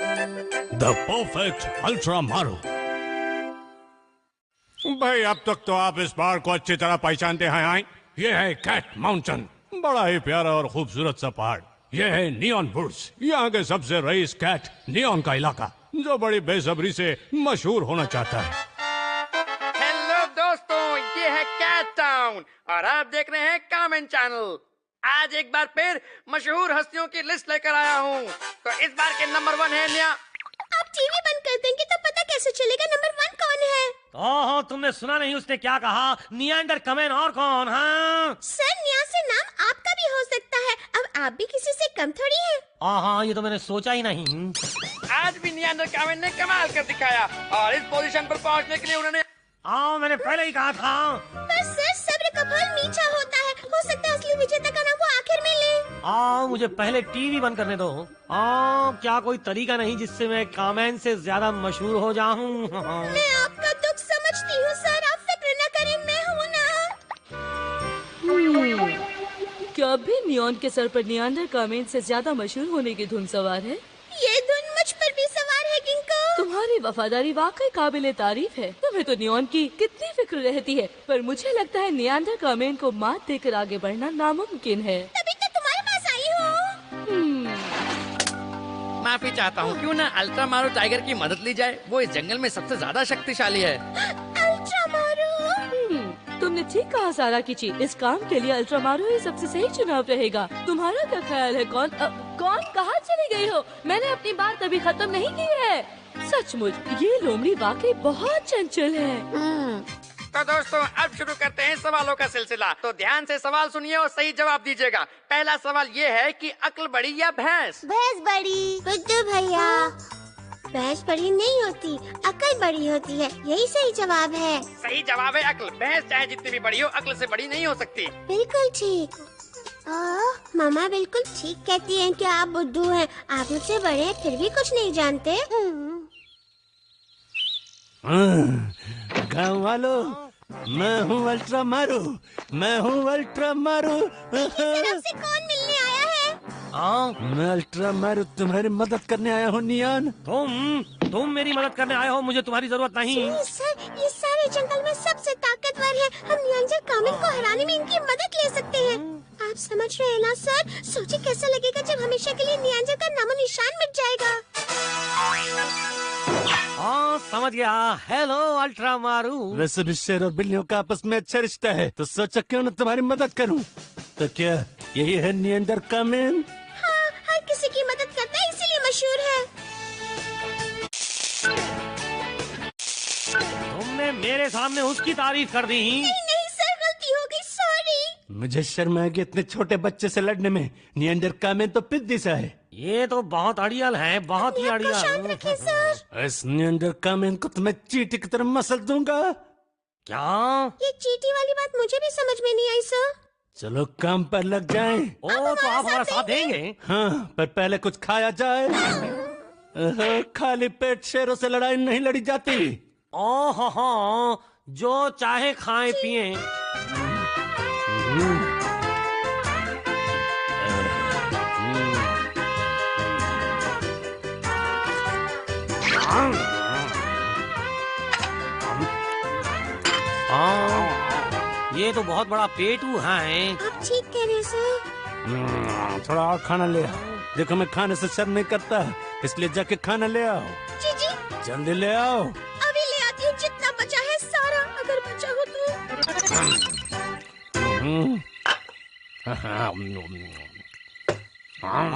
The perfect ultra मारो। भाई अब तक तो आप इस पहाड़ को अच्छी तरह पहचानते हैं। ये है कैट माउंटेन, बड़ा ही प्यारा और खूबसूरत सा पहाड़। ये है नियॉन वुड्स, यहाँ के सबसे रईस कैट नियॉन का इलाका, जो बड़ी बेसब्री से मशहूर होना चाहता है। हेलो दोस्तों, ये है कैट टाउन और आप देख रहे हैं कमेंट चैनल। आज एक बार फिर मशहूर हस्तियों की लिस्ट लेकर आया हूँ। तो इस बार के नंबर 1 है निया। आप टीवी बंद कर देंगे तो पता कैसे चलेगा नंबर 1 कौन है? ओहो, तुमने सुना नहीं उसने क्या कहा? नियांडर कमेन और कौन? हाँ सर, न्या से नाम आपका भी हो सकता है। अब आप भी किसी से कम थोड़ी हैं। हाँ, ये तो मैंने सोचा ही नहीं। आज भी नियांडर कमेन ने कमाल कर दिखाया और इस पोजीशन पर पहुंचने के लिए उन्होंने मैंने पहले ही कहा था। पर सर, सब्र का फल मीठा होता है। हो सकता है असली विजेता का नाम वो आखिर में ले। मुझे पहले टीवी बंद करने दो। क्या कोई तरीका नहीं जिससे मैं कामेन से ज्यादा मशहूर हो जाऊं? मैं आपका दुख समझती हूँ सर, आप फिक्र न करें, मैं हूँ ना। क्या भी नियॉन के सर पर नियांडर कामेन से ज्यादा मशहूर होने की धुन सवार है? ये धुन मुझ पर भी सवार है गिंको। तुम्हारी वफादारी वाकई काबिले तारीफ है। तुम्हें तो नियॉन की कितनी फिक्र रहती है, पर मुझे लगता है नियांडर कामेन को मात देकर आगे बढ़ना नामुमकिन है। तभी तो तुम्हारे पास आई हूँ। माफी चाहता हूँ। क्यों ना अल्ट्रा मारो टाइगर की मदद ली जाए? वो इस जंगल में सबसे ज्यादा शक्तिशाली है। अल्ट्रा मारो। तुमने ठीक कहा सारा किची, इस काम के लिए अल्ट्रा मारो ही सबसे सही चुनाव रहेगा। तुम्हारा क्या ख्याल है? कौन कहाँ चली गई हो? मैंने अपनी बात अभी खत्म नहीं की है। सचमुच ये लोमड़ी वाकई बहुत चंचल है। तो दोस्तों, अब शुरू करते हैं सवालों का सिलसिला। तो ध्यान से सवाल सुनिए और सही जवाब दीजिएगा। पहला सवाल ये है कि अक्ल बड़ी या भैंस? भैंस बड़ी। बुद्धू भैया, भैंस बड़ी नहीं होती, अकल बड़ी होती है, यही सही जवाब है। सही जवाब है अक्ल। भैंस चाहे जितनी भी बड़ी हो, अक्ल से बड़ी नहीं हो सकती। बिल्कुल ठीक। मामा बिल्कुल ठीक कहती हैं कि आप बुद्धू हैं। आप मुझसे बड़े हैं फिर भी कुछ नहीं जानते। गाँव वालों, मैं हूँ अल्ट्रा मारू, मैं हूँ अल्ट्रा मारू। तरफ से कौन मिलने आया है? मैं अल्ट्रा मारू तुम्हारी मदद करने आया हूँ नियॉन। तुम मेरी मदद करने आए हो, मुझे तुम्हारी जरूरत नहीं। सर, ये सारे जंगल में सबसे ताकतवर है। हम नियांडर कामेन को हराने में इनकी मदद ले सकते हैं। आप समझ रहे हैं ना सर? सोचिए कैसा लगेगा जब हमेशा के लिए नियांडर का नामो निशान मिट जाएगा। समझ गया। हेलो अल्ट्रा मारू। वैसे भी शेर और बिल्लियों का आपस में अच्छा रिश्ता है, तो सोचा क्यों न तुम्हारी मदद करूं। तो क्या यही है नियांडर कामेन? हाँ, हर किसी की मदद करता है, इसीलिए मशहूर है। तुमने मेरे सामने उसकी तारीफ कर दी। नहीं सर, गलती हो गई, सॉरी। मुझे शर्म आ गई इतने छोटे बच्चे से लड़ने में। नियांडर कामेन तो पिद्दी सा है। ये तो बहुत अड़ियल है, बहुत ही अपने आप को शांत अड़ियल। रखें सर। इस नियांडर कामेन को तो मैं चींटी की तरह मसल दूंगा। क्या? ये चींटी वाली बात मुझे भी समझ में नहीं आई सर। चलो काम पर लग जाएं। तो आप हमारा साथ देंगे? हाँ, पर पहले कुछ खाया जाए। खाली पेट शेरों से लड़ाई नहीं लड़ी जाती। ओहो, जो चाहे खाएं पिएं। ये तो बहुत बड़ा पेटू है। आप ठीक कह रहे हैं सर। थोड़ा और खाना ले आओ। देखो मैं खाने से शर्म नहीं करता, इसलिए जाके खाना ले आओ। जी जी, जल्दी ले आओ। अभी ले आती हूँ, जितना बचा है सारा, अगर बचा हो तो।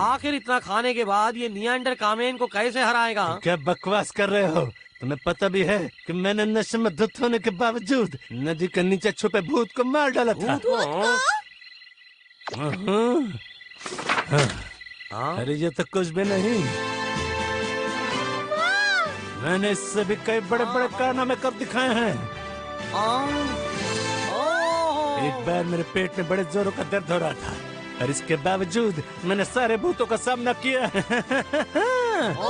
आखिर इतना खाने के बाद ये नियांडर कामेन को कैसे हराएगा? क्या बकवास कर रहे हो? तुम्हें पता भी है कि मैंने नशे में धुत होने के बावजूद नदी के नीचे छुपे भूत को मार डाला था। अरे ये तो कुछ भी नहीं। मैंने इससे भी कई बड़े बड़े कारनामे कर दिखाए हैं। एक बार मेरे पेट में बड़े जोरों का दर्द हो रहा था और इसके बावजूद मैंने सारे भूतों का सामना किया।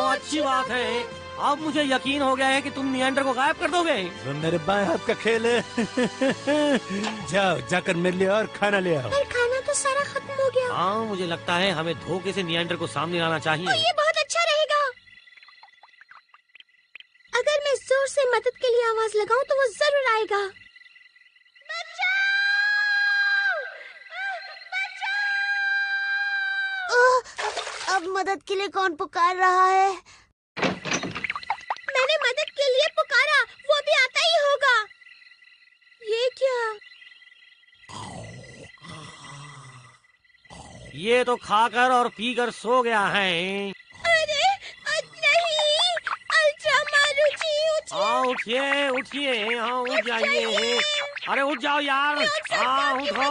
अच्छी बात है। अब मुझे यकीन हो गया है कि तुम नियांडर को गायब कर दोगे। वो मेरे बाएं हाथ का खेल है। जाओ, जाकर मेरे लिए और खाना ले आओ। पर खाना तो सारा खत्म हो गया। मुझे लगता है हमें धोखे से नियांडर को सामने लाना चाहिए। ये बहुत अच्छा रहेगा। उसे मदद के लिए आवाज लगाऊं तो वो जरूर आएगा। अब मदद के लिए कौन पुकार रहा है? मैंने मदद के लिए पुकारा, वो भी आता ही होगा। ये क्या? ये तो खाकर और पीकर सो गया है। अरे नहीं, अल्ट्रा मारू जी उठिए उठिए, हाँ उठ जाइए। अरे उठ जाओ यार, हाँ उठो।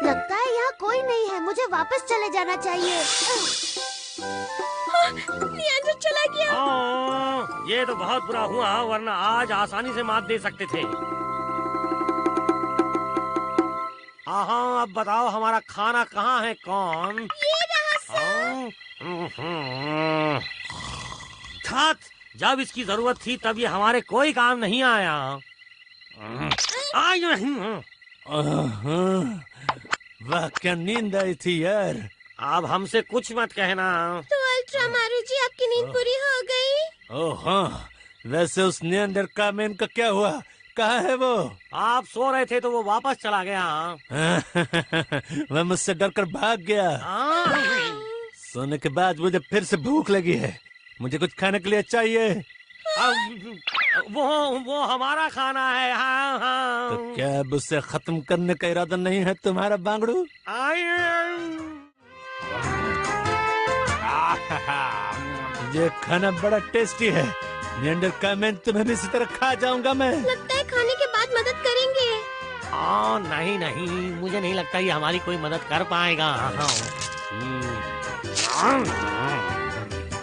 लगता है यहाँ कोई नहीं है, मुझे वापस चले जाना चाहिए। नियांजर चला गया। ये तो बहुत बुरा हुआ, वरना आज आसानी से मात दे सकते थे। हाँ अब बताओ हमारा खाना कहाँ है? कौन? ये रहा सर। छात, जब इसकी जरूरत थी तब ये हमारे कोई काम नहीं आया। वाह क्या नींद आई थी यार। अब हमसे कुछ मत कहना। तो अल्ट्रा मारू जी, आपकी नींद पूरी हो गई? ओह हाँ, वैसे उस नियंडरकामेन का क्या हुआ? कहाँ है वो? आप सो रहे थे तो वो वापस चला गया। वह मुझसे डरकर भाग गया। सोने के बाद मुझे फिर से भूख लगी है, मुझे कुछ खाने के लिए चाहिए। वो हमारा खाना है। हाँ हाँ। तो क्या अब उसे खत्म करने का इरादा नहीं है तुम्हारा बांगड़ू? ये खाना बड़ा टेस्टी है। नियंडरकामेन, तुम्हें भी इसी तरह खा जाऊंगा मैं। लगता है खाने के बाद मदद करेंगे। नहीं नहीं, मुझे नहीं लगता ये हमारी कोई मदद कर पाएगा।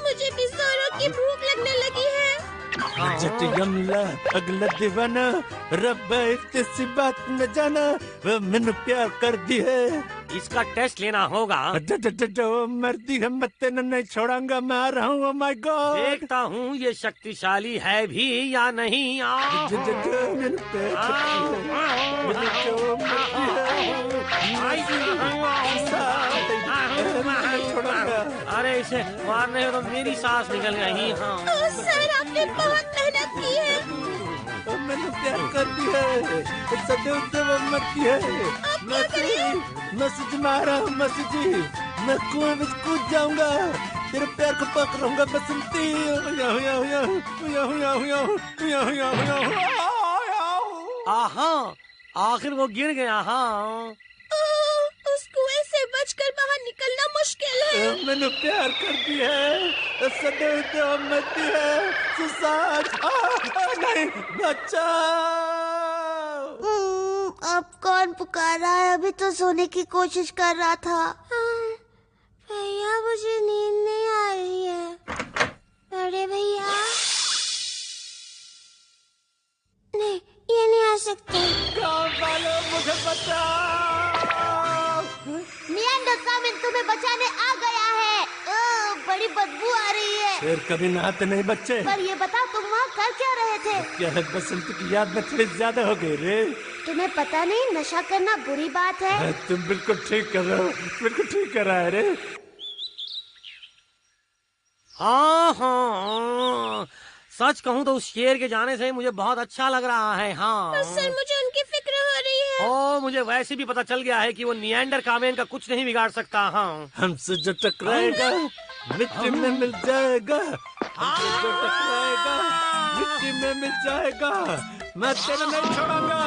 मुझे भी जोरों की भूख लगने लगी है। जट यमला अगला दीवाना, रब्बा इतनी बात न जाना, वो मैंने प्यार कर दी है। इसका टेस्ट लेना होगा। मर्दी है, मैं तेने नहीं छोड़ांगा, मैं आ रहा हूँ। ओह माय गॉड, देखता हूँ ये शक्तिशाली है भी या नहीं। अरे इसे मारने में तो मेरी सांस निकल गई। हाँ सर, आपने बहुत मेहनत की है। मैंने प्यार कर दी है, सदैव से वो मरती है। मसीजी मारा हूँ, मसीजी, मैं कुएं में कूद जाऊंगा, तेरे प्यार को पकड़ूंगा बसंती। आहा, आखिर वो गिर गया। हाँ उस कुएं से बचकर बाहर निकलना मुश्किल है। मैंने प्यार कर दी है, सदैव से वो मरती है। सुसाज, नहीं बच्चा। अब कौन पुकार रहा है? अभी तो सोने की कोशिश कर रहा था। भैया, मुझे नींद नहीं आ रही है। बड़े भैया, नहीं ये नहीं आ सकते। मुझे बचाओ। नियंडरकामेन तुम्हें बचाने आ गया है। बड़ी बदबू आ रही है। शेर कभी नहाते नहीं बच्चे। पर ये बताओ, तुम वहाँ कर क्या रहे थे? क्या है, बसंत की याद में थोड़ी ज्यादा हो गई रे। तुम्हें पता नहीं नशा करना बुरी बात है? तुम बिल्कुल ठीक कर रहे हो, बिल्कुल ठीक कर रहा है रे। हाँ, सच कहूँ तो उस शेर के जाने से मुझे बहुत अच्छा लग रहा है। हाँ सर, मुझे उनकी फिक्र हो रही है। मुझे वैसे भी पता चल गया है कि वो नियंडरकामेन का कुछ नहीं बिगाड़ सकता। हाँ हमसे जो टकराएगा मिट्टी में मिल जाएगा, हमसे जो टकराएगा मिट्टी में मिल जाएगा, मैं तेरे नहीं छोड़ूंगा।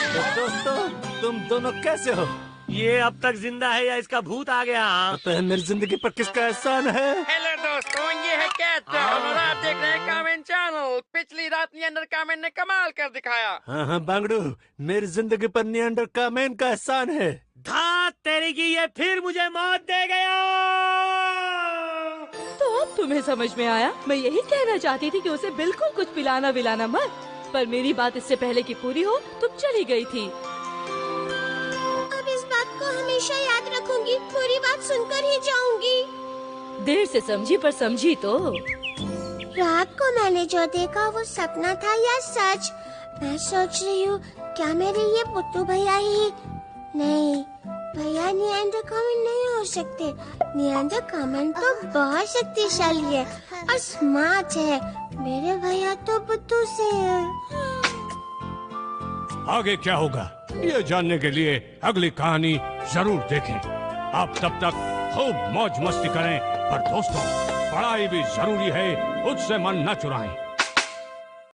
तो दोस्तों, तुम दोनों कैसे हो? ये अब तक जिंदा है या इसका भूत आ गया? पता है मेरी जिंदगी पर किसका एहसान है? हेलो दोस्तों, ये है कैट टाउन और आप देख रहे हैं कामेन चैनल। पिछली रात नियंडरकामेन ने कमाल कर दिखाया। हाँ बांगड़ू, मेरी जिंदगी पर नियंडरकामेन का एहसान है। धात तेरी की, ये फिर मुझे मौत दे गया। तो अब तुम्हें समझ में आया? मैं यही कहना चाहती थी कि उसे बिल्कुल कुछ पिलाना विलाना मत, पर मेरी बात इससे पहले कि पूरी हो तुम चली गई थी। अब इस बात को हमेशा याद रखूंगी, पूरी बात सुनकर ही जाऊंगी। देर से समझी पर समझी तो। रात को मैंने जो देखा वो सपना था या सच? मैं सोच रही हूँ, क्या मेरे ये पुट्टू भैया ही? नहीं, भैया नियंडरकामेन नहीं हो सकते। नियांजा कामेन तो बहुत शक्तिशाली है और स्मार्ट है। मेरे भैया तो बुद्धू से है। आगे क्या होगा ये जानने के लिए अगली कहानी जरूर देखें। आप तब तक खूब मौज मस्ती करें, पर दोस्तों पढ़ाई भी जरूरी है, उससे मन न चुराएं।